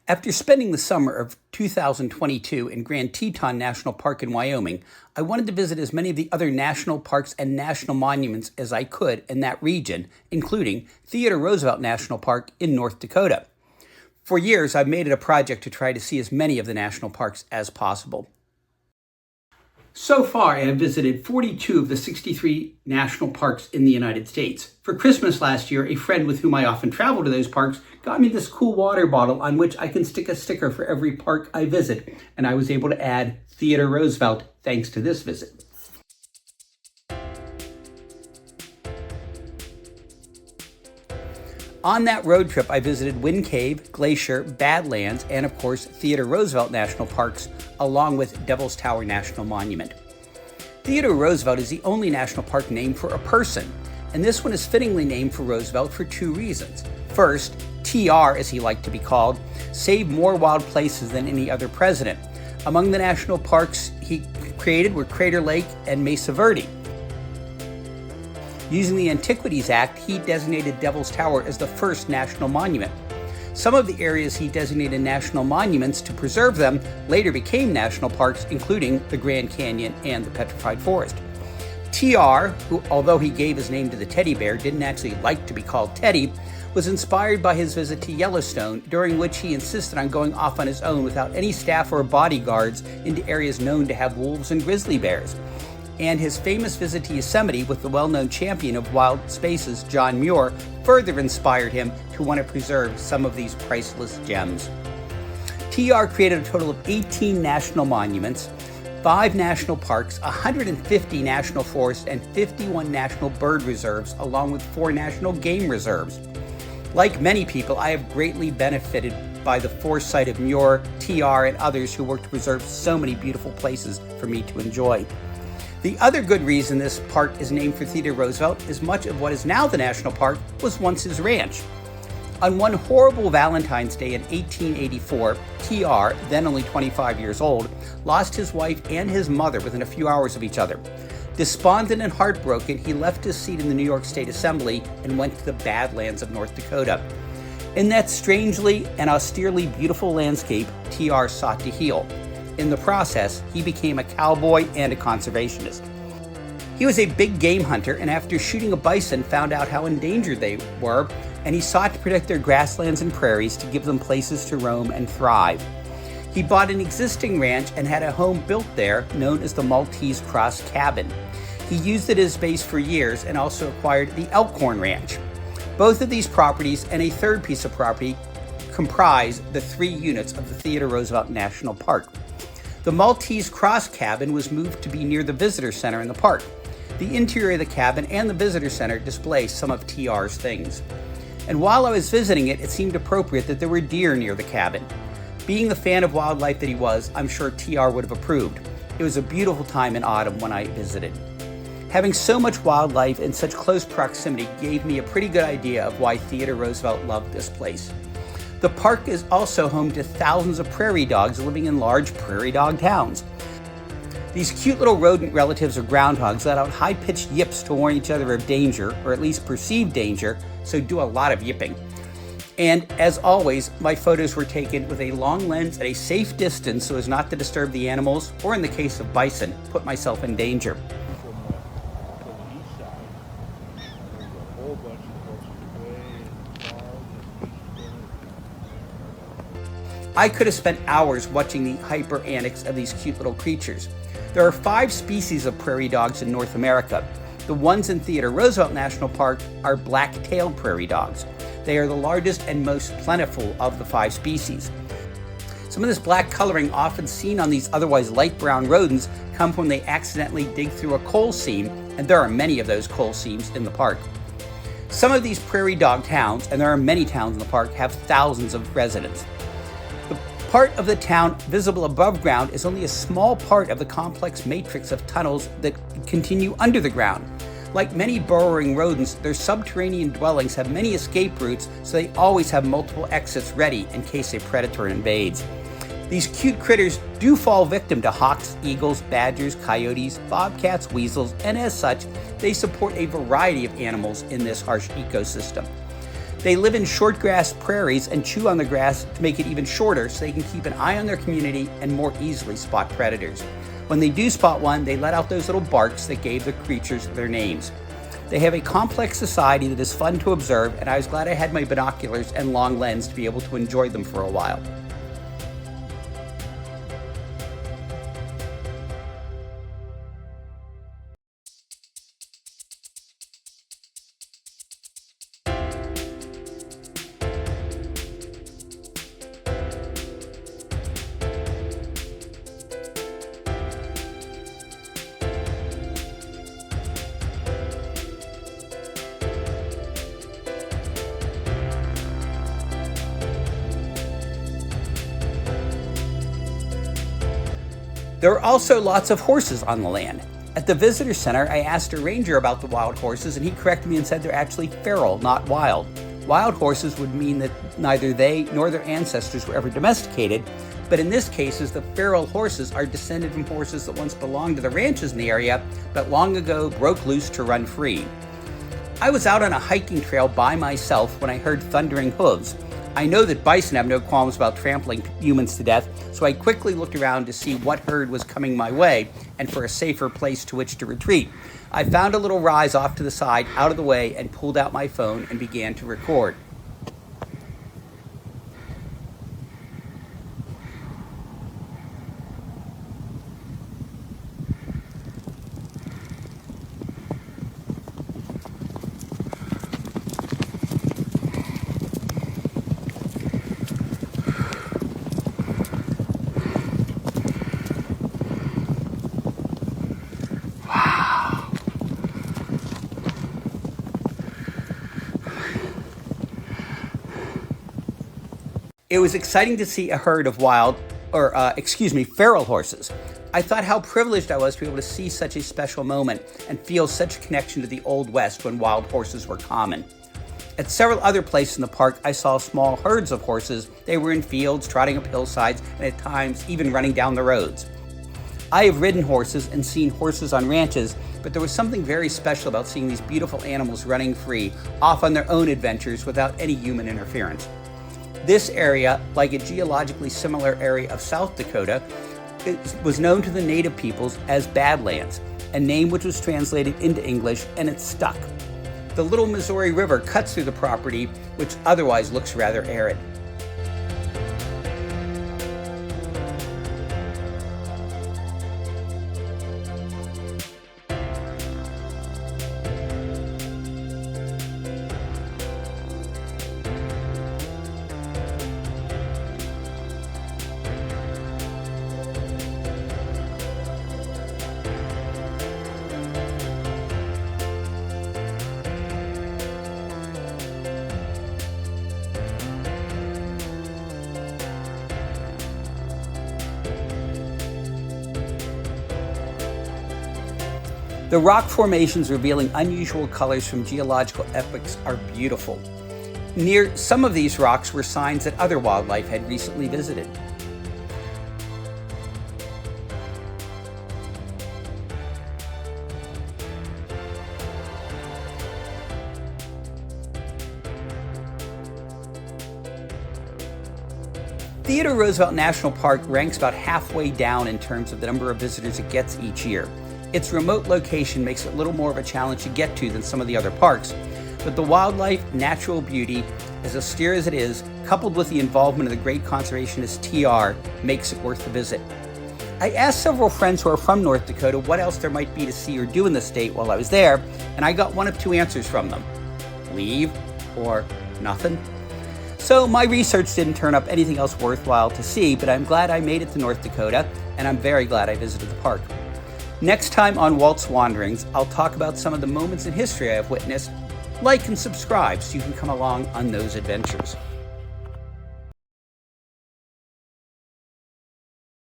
After spending the summer of 2022 in Grand Teton National Park in Wyoming, I wanted to visit as many of the other national parks and national monuments as I could in that region, including Theodore Roosevelt National Park in North Dakota. For years, I've made it a project to try to see as many of the national parks as possible. So far, I have visited 42 of the 63 national parks in the United States. For Christmas last year, a friend with whom I often travel to those parks got me this cool water bottle on which I can stick a sticker for every park I visit, and I was able to add Theodore Roosevelt thanks to this visit. On that road trip, I visited Wind Cave, Glacier, Badlands, and of course, Theodore Roosevelt National Parks, along with Devil's Tower National Monument. Theodore Roosevelt is the only national park named for a person, and this one is fittingly named for Roosevelt for two reasons. First, TR, as he liked to be called, saved more wild places than any other president. Among the national parks he created were Crater Lake and Mesa Verde. Using the Antiquities Act, he designated Devil's Tower as the first national monument. Some of the areas he designated national monuments to preserve them later became national parks, including the Grand Canyon and the Petrified Forest. TR, who, although he gave his name to the teddy bear, didn't actually like to be called Teddy, was inspired by his visit to Yellowstone, during which he insisted on going off on his own without any staff or bodyguards into areas known to have wolves and grizzly bears. And his famous visit to Yosemite with the well-known champion of wild spaces, John Muir, further inspired him to want to preserve some of these priceless gems. TR created a total of 18 national monuments, 5 national parks, 150 national forests, and 51 national bird reserves, along with 4 national game reserves. Like many people, I have greatly benefited by the foresight of Muir, TR, and others who worked to preserve so many beautiful places for me to enjoy. The other good reason this park is named for Theodore Roosevelt is much of what is now the national park was once his ranch. On one horrible Valentine's Day in 1884, TR, then only 25 years old, lost his wife and his mother within a few hours of each other. Despondent and heartbroken, he left his seat in the New York State Assembly and went to the Badlands of North Dakota. In that strangely and austerely beautiful landscape, TR sought to heal. In the process, he became a cowboy and a conservationist. He was a big game hunter, and after shooting a bison, found out how endangered they were, and he sought to protect their grasslands and prairies to give them places to roam and thrive. He bought an existing ranch and had a home built there known as the Maltese Cross Cabin. He used it as base for years and also acquired the Elkhorn Ranch. Both of these properties and a third piece of property comprise the 3 units of the Theodore Roosevelt National Park. The Maltese Cross Cabin was moved to be near the visitor center in the park. The interior of the cabin and the visitor center display some of TR's things. And while I was visiting it, it seemed appropriate that there were deer near the cabin. Being the fan of wildlife that he was, I'm sure TR would have approved. It was a beautiful time in autumn when I visited. Having so much wildlife in such close proximity gave me a pretty good idea of why Theodore Roosevelt loved this place. The park is also home to thousands of prairie dogs living in large prairie dog towns. These cute little rodent relatives of groundhogs let out high-pitched yips to warn each other of danger, or at least perceived danger, so do a lot of yipping. And as always, my photos were taken with a long lens at a safe distance so as not to disturb the animals, or in the case of bison, put myself in danger. I could have spent hours watching the hyper antics of these cute little creatures. There are 5 species of prairie dogs in North America. The ones in Theodore Roosevelt National Park are black-tailed prairie dogs. They are the largest and most plentiful of the 5 species. Some of this black coloring often seen on these otherwise light brown rodents come when they accidentally dig through a coal seam, and there are many of those coal seams in the park. Some of these prairie dog towns, and there are many towns in the park, have thousands of residents. Part of the town visible above ground is only a small part of the complex matrix of tunnels that continue under the ground. Like many burrowing rodents, their subterranean dwellings have many escape routes, so they always have multiple exits ready in case a predator invades. These cute critters do fall victim to hawks, eagles, badgers, coyotes, bobcats, weasels, and as such, they support a variety of animals in this harsh ecosystem. They live in short grass prairies and chew on the grass to make it even shorter so they can keep an eye on their community and more easily spot predators. When they do spot one, they let out those little barks that gave the creatures their names. They have a complex society that is fun to observe, and I was glad I had my binoculars and long lens to be able to enjoy them for a while. There are also lots of horses on the land. At the visitor center, I asked a ranger about the wild horses, and he corrected me and said they're actually feral, not wild. Wild horses would mean that neither they nor their ancestors were ever domesticated, but in this case, the feral horses are descended from horses that once belonged to the ranches in the area, but long ago broke loose to run free. I was out on a hiking trail by myself when I heard thundering hooves. I know that bison have no qualms about trampling humans to death, so I quickly looked around to see what herd was coming my way and for a safer place to which to retreat. I found a little rise off to the side, out of the way, and pulled out my phone and began to record. It was exciting to see a herd of feral horses. I thought how privileged I was to be able to see such a special moment and feel such a connection to the Old West when wild horses were common. At several other places in the park, I saw small herds of horses. They were in fields, trotting up hillsides, and at times even running down the roads. I have ridden horses and seen horses on ranches, but there was something very special about seeing these beautiful animals running free, off on their own adventures without any human interference. This area, like a geologically similar area of South Dakota, was known to the native peoples as Badlands, a name which was translated into English, and it stuck. The Little Missouri River cuts through the property, which otherwise looks rather arid. The rock formations revealing unusual colors from geological epochs are beautiful. Near some of these rocks were signs that other wildlife had recently visited. Theodore Roosevelt National Park ranks about halfway down in terms of the number of visitors it gets each year. Its remote location makes it a little more of a challenge to get to than some of the other parks, but the wildlife, natural beauty, as austere as it is, coupled with the involvement of the great conservationist TR, makes it worth the visit. I asked several friends who are from North Dakota what else there might be to see or do in the state while I was there, and I got one of two answers from them: leave or nothing. So my research didn't turn up anything else worthwhile to see, but I'm glad I made it to North Dakota, and I'm very glad I visited the park. Next time on Walts Wanderings, I'll talk about some of the moments in history I have witnessed. Like and subscribe so you can come along on those adventures.